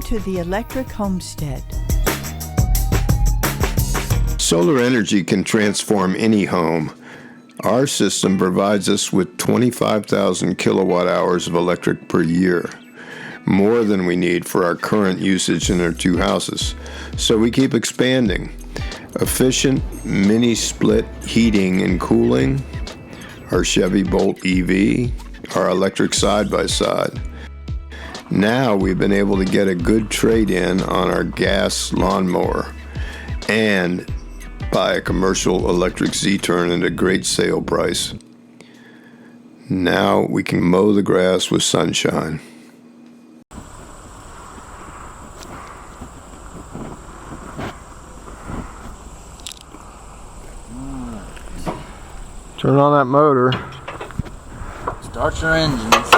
to the Electric Homestead. Solar energy can transform any home. Our system provides us with 25,000 kilowatt hours of electric per year, more than we need for our current usage in our 2 houses. So we keep expanding. Efficient mini-split heating and cooling, our Chevy Bolt EV, our electric side-by-side. Now we've been able to get a good trade-in on our gas lawnmower and buy a commercial electric Z-turn at a great sale price. Now we can mow the grass with sunshine. Turn on that motor. Start your engines.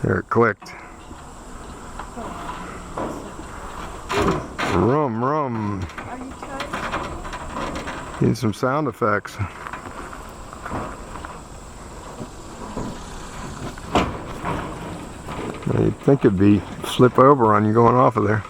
There, it clicked. Rum, rum. Are you tight? Need some sound effects. You'd think it'd be flip over on you going off of there.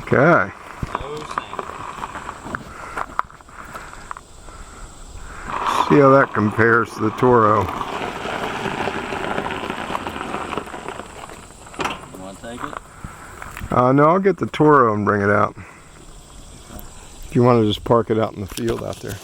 Okay. See how that compares to the Toro. You want to take it? No, I'll get the Toro and bring it out. If you want to just park it out in the field out there.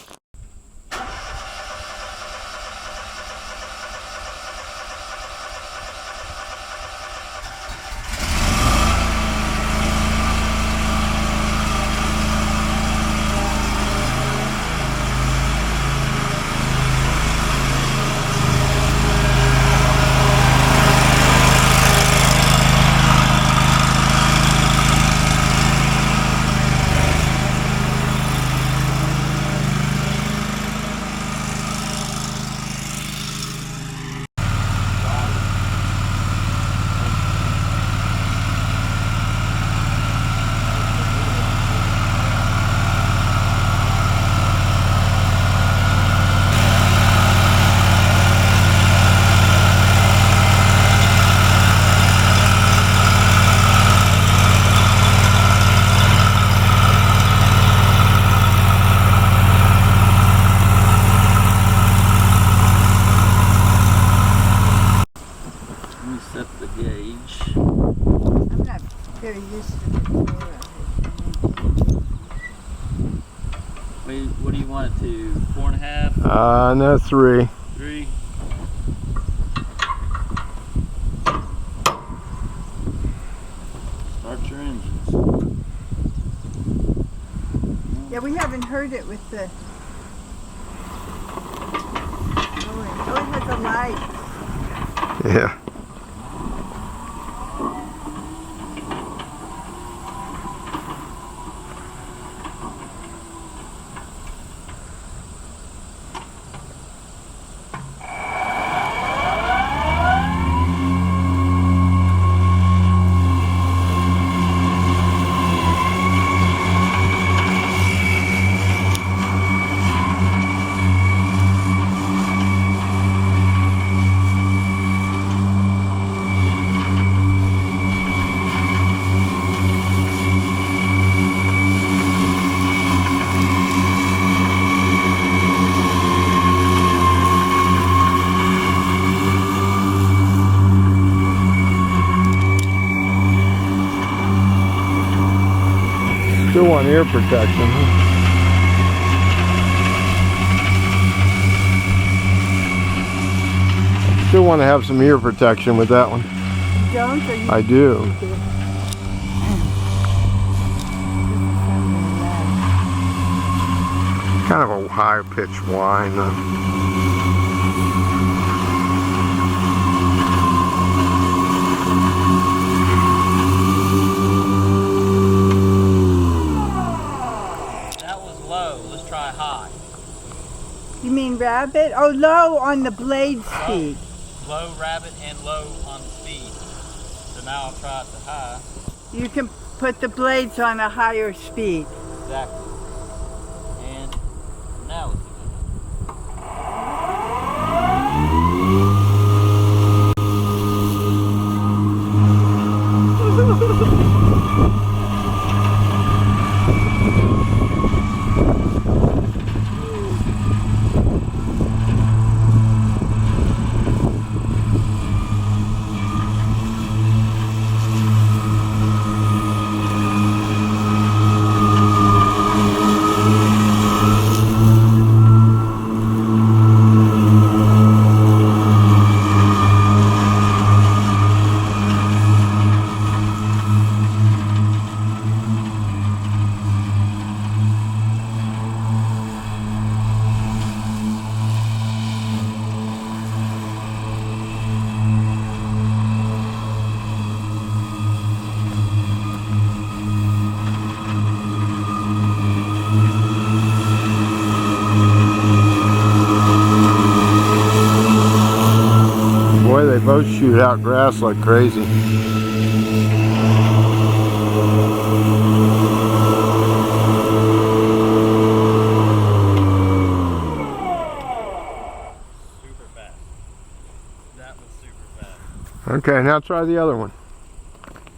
Set the gauge. I'm not very used to the Toro. Wait, what do you want it to? 4.5? No, 3. 3? Start your engines. Yeah, we haven't heard it with the... Oh, it has a light. Yeah. Still want ear protection. Still want to have some ear protection with that one. You don't? Or you I do. Kind of a high-pitched whine. You mean rabbit? Oh, low on the blade speed. low rabbit and low on speed. So now I'll try it to high. You can put the blades on a higher speed. Exactly. And now it's Boy, they both shoot out grass like crazy. super fast. That was super fast. Okay, now try the other one.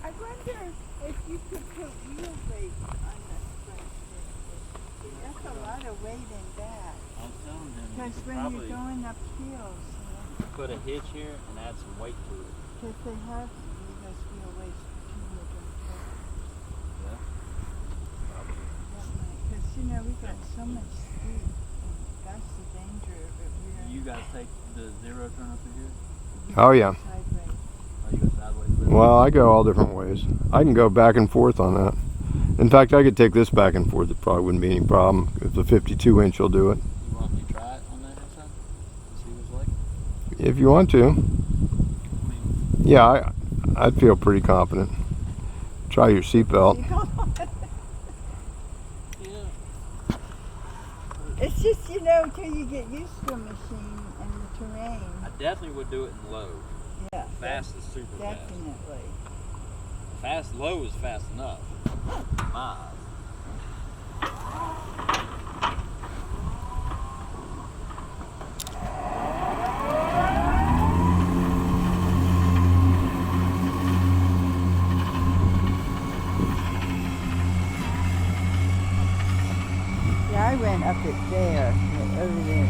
I wonder if you could put wheel weight on that front stick. That's a lot of weight in that. I'm telling him. Because when you're going up hills, Put a hitch here and add some weight to it. because they have those wheel weights for 200 Yeah. Because, you know, we got so much speed. And that's the danger of it. You guys take the zero turn up to here? Oh yeah. Sideways. Oh, you go sideways with it? Well, I go all different ways. I can go back and forth on that. In fact, I could take this back and forth. It probably wouldn't be any problem. If the 52-inch will do it. You want me to try it on that hillside? See what it's like? If you want to. I mean, Yeah, I'd feel pretty confident. Try your seatbelt. yeah. It's just, you know, until you get used to a machine and the terrain. I definitely would do it in low. Yeah. Fast is super fast. Definitely. Fast, low is fast enough. My eyes. Yeah, I went up it there, over there.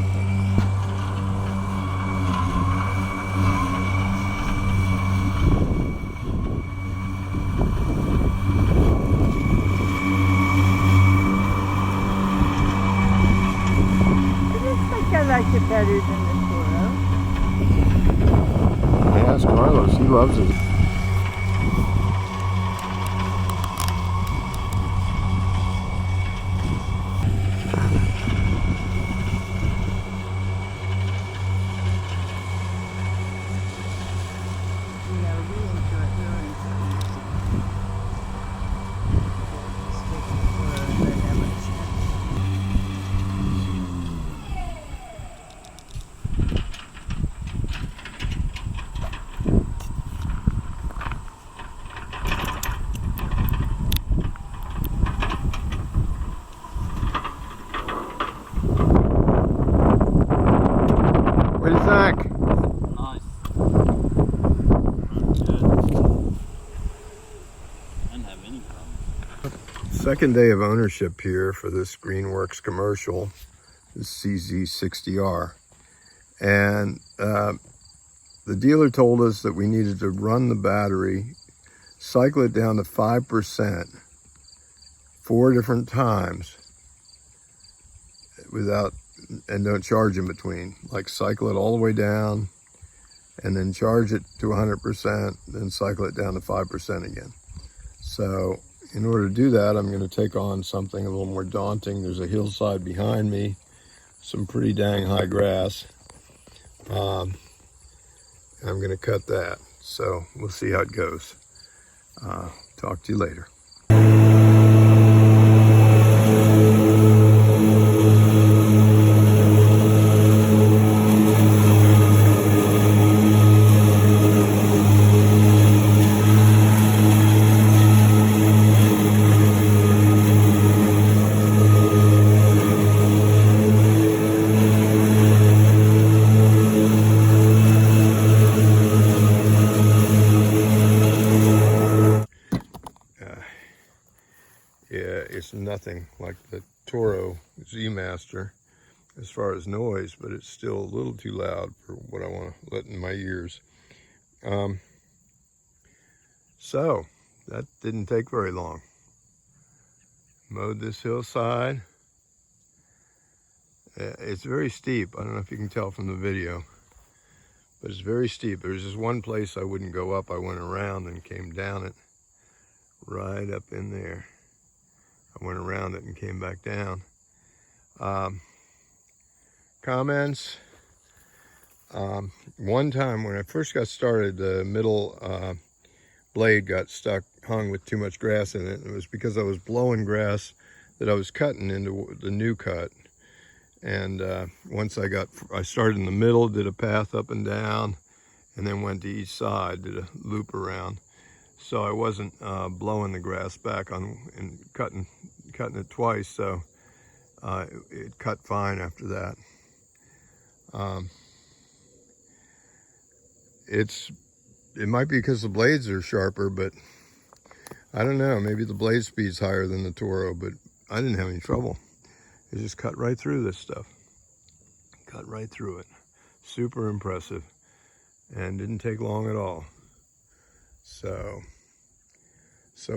I like it better than the Toro. Ask Carlos, he loves it. You know, we enjoy it. What do you think? Nice. Good. Didn't have any problems. Second day of ownership here for this Greenworks commercial, this CZ60R. And the dealer told us that we needed to run the battery, cycle it down to 5% 4 different times and don't charge in between. Like cycle it all the way down and then charge it to 100%, then cycle it down to 5% again. So in order to do that, I'm going to take on something a little more daunting. There's a hillside behind me, some pretty dang high grass. And I'm going to cut that. So we'll see how it goes. Talk to you later. Toro Z Master as far as noise, but it's still a little too loud for what I want to let in my ears. So that didn't take very long. Mowed this hillside. It's very steep. I don't know if you can tell from the video, but it's very steep. There's just one place I wouldn't go up. I went around and came down it right up in there. I went around it and came back down. Comments. One time when I first got started, the middle blade got stuck, hung with too much grass in it. It was because I was blowing grass that I was cutting into the new cut. And once I started in the middle, did a path up and down, and then went to each side, did a loop around. So I wasn't blowing the grass back on and cutting it twice. So it cut fine after that. It might be because the blades are sharper, but I don't know. Maybe the blade speed's higher than the Toro, but I didn't have any trouble. It just cut right through this stuff. Cut right through it. Super impressive, and didn't take long at all. So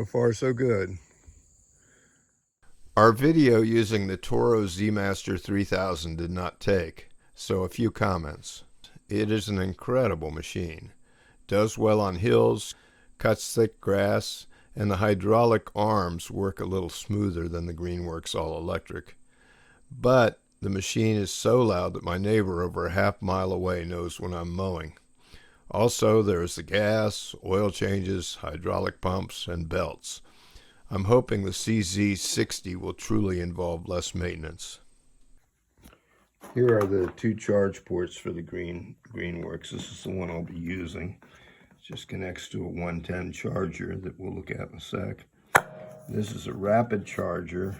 far so good. Our video using the Toro Z Master 3000 did not take, so a few comments. It is an incredible machine. Does well on hills, cuts thick grass, and the hydraulic arms work a little smoother than the Greenworks all-electric. But the machine is so loud that my neighbor over a half-mile away knows when I'm mowing. Also, there is the gas, oil changes, hydraulic pumps, and belts. I'm hoping the CZ60 will truly involve less maintenance. Here are the two charge ports for the Greenworks. This is the one I'll be using. It just connects to a 110 charger that we'll look at in a sec. This is a rapid charger,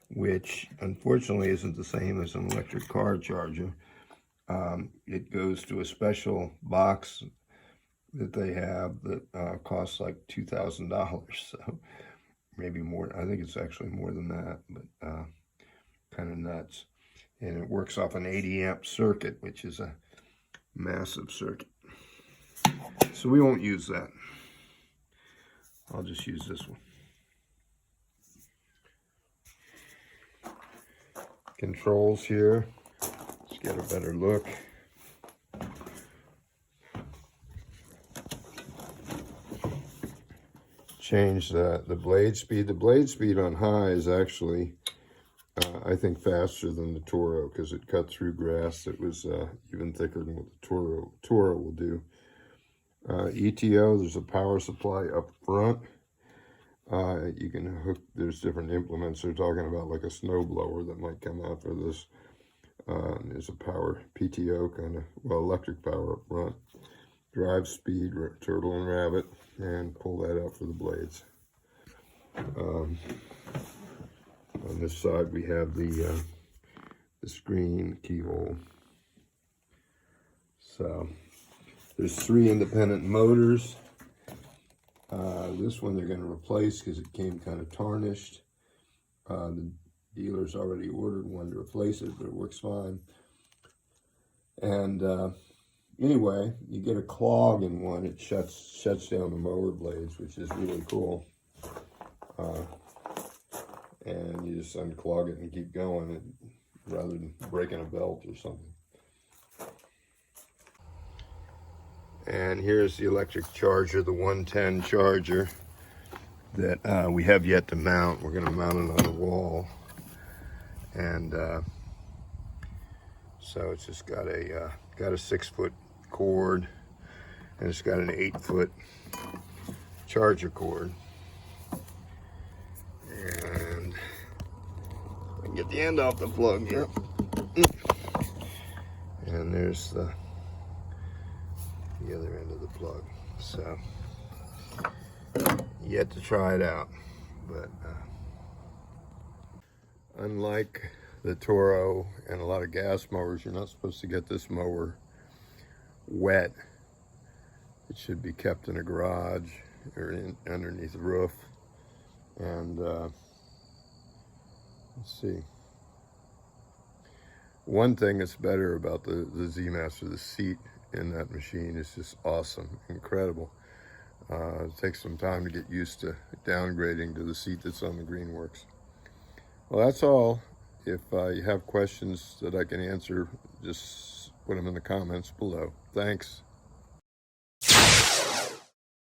which unfortunately isn't the same as an electric car charger. It goes to a special box that they have that costs like $2,000, so maybe more. I think it's actually more than that, but kind of nuts. And it works off an 80 amp circuit, which is a massive circuit. So we won't use that. I'll just use this one. Controls here. Let's get a better look. Change the blade speed. The blade speed on high is actually, I think, faster than the Toro because it cut through grass that was even thicker than what the Toro will do. ETO, there's a power supply up front. You can hook, there's different implements. They're talking about like a snow blower that might come out for this. There's a power PTO kind of, well, electric power up front. Drive speed, turtle and rabbit, and pull that out for the blades. On this side we have the screen keyhole. So there's 3 independent motors. This one they're going to replace because it came kind of tarnished. The dealer's already ordered one to replace it, but it works fine. And anyway, you get a clog in one. It shuts down the mower blades, which is really cool. And you just unclog it and keep going rather than breaking a belt or something. And here's the electric charger, the 110 charger that we have yet to mount. We're going to mount it on the wall. And so it's just got a 6-foot cord, and it's got an 8-foot charger cord. And I can get the end off the plug. Yep. And there's the other end of the plug. So yet to try it out, but unlike the Toro and a lot of gas mowers, you're not supposed to get this mower wet. It should be kept in a garage or underneath the roof. And Let's see. One thing that's better about the Z Master, the seat in that machine is just awesome, incredible. It takes some time to get used to downgrading to the seat that's on the Greenworks. Well, that's all. If you have questions that I can answer, just put them in the comments below. Thanks.